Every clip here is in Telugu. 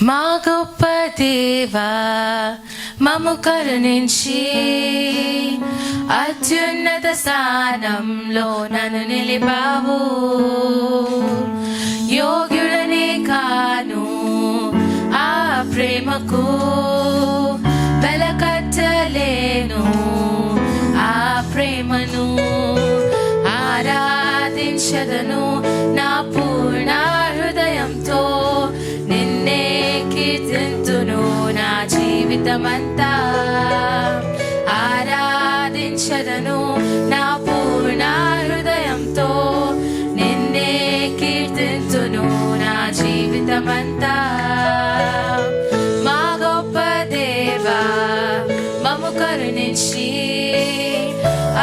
మా గొప్ప దేవా మమ్ము కరుణించి అత్యున్నత స్థానంలో నన్ను నిలిపావు. యోగ్యుడనే కాను ఆ ప్రేమకు, వెలకట్టలేను ఆ ప్రేమను. ఆరాధించదను నా పూర్ణ హృదయంతో, నిన్నే కీర్తింతును నా జీవితమంతా. ఆరాధించదను నా పూర్ణ హృదయంతో, నిన్నే కీర్తింతును నా జీవితమంతా. మా గొప్ప దేవా మమ్ము కరుణించి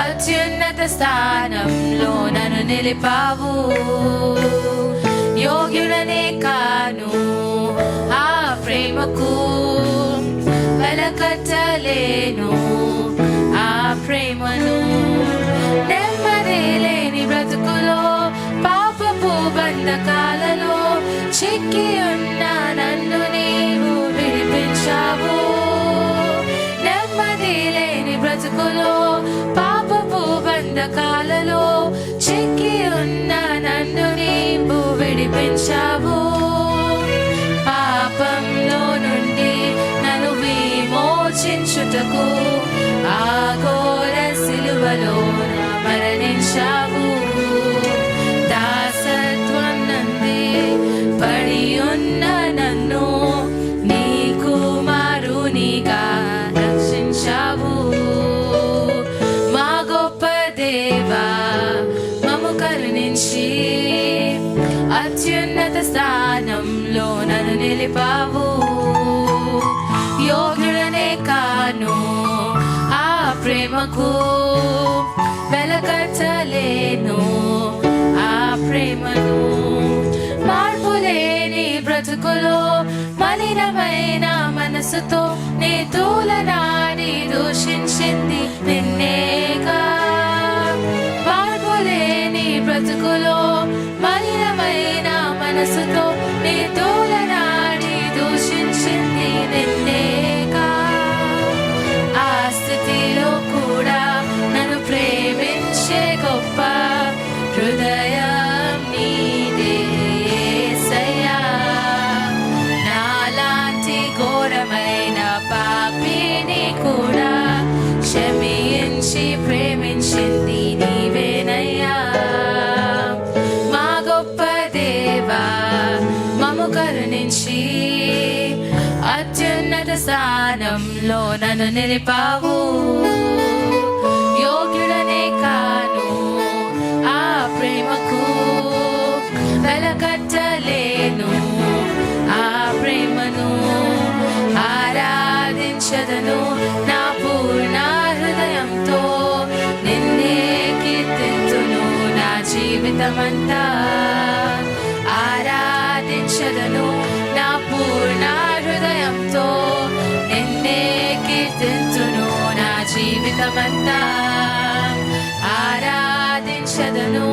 అత్యున్నత స్థానంలో నన్ను నిలిపావు. యోగ్యుడనే కాను ఆ ప్రేమకు, వెలకట్టలేను ఆ ప్రేమను. నెమ్మది లేని బ్రతుకులో, పాపపు బంధకాలలో చిక్కి ఉన్న నన్ను నీవు విడిపించావు. నెమ్మది లేని బ్రతుకులో, పాపపు బంధకాలలో చిక్కి ఉన్న నన్ను నీవు విడిపించావు. పాపంలో నుండి నన్ను విమోచించుటకు ఆ ఘోర సిలువలో మరణించావు. దాసత్వం నందే పడి ఉన్న నన్ను నీ కుమారునిగా రక్షించావు. మా గొప్ప దేవా మమ్ము కరుణించి అత్యున్నత స్థానంలో నన్ను నిలిపావు. యోగ్యుడనే కాను ఆ ప్రేమకు, వెలకట్టలేను ఆ ప్రేమను. మార్పులేని బ్రతుకులో, మలినమైన మనసుతో నీ తూలనాడి దూషించింది నిన్నేగా. మార్పులేని బ్రతుకులో, మలినమైన మనసుతో నీ తూలనాడి దూషించింది నిన్నేగా. ఆ స్థితిలో కూడా నన్ను ప్రేమించే గొప్ప హృదయం నీదే యేసయ్యా. నాలాంటి ఘోరమైన పాపిని కూడా క్షమించి ప్రేమించింది నీవేనయ్యా. మా గొప్ప దేవా మమ్ము కరుణించి అత్యున్నత స్థానంలో నన్ను నిలిపావు. యోగ్యుడనే కాను ఆ ప్రేమకు, వెలకట్టలేను ఆ ప్రేమను. ఆరాధించదను నా పూర్ణ హృదయంతో, నిన్నే కీర్తింతును నా జీవితమంతా. ఆరాధించదను నా పూర్ణ హృదయంతో, నిన్నే కీర్తింతును నా జీవితమంతా. ఆరాధించదను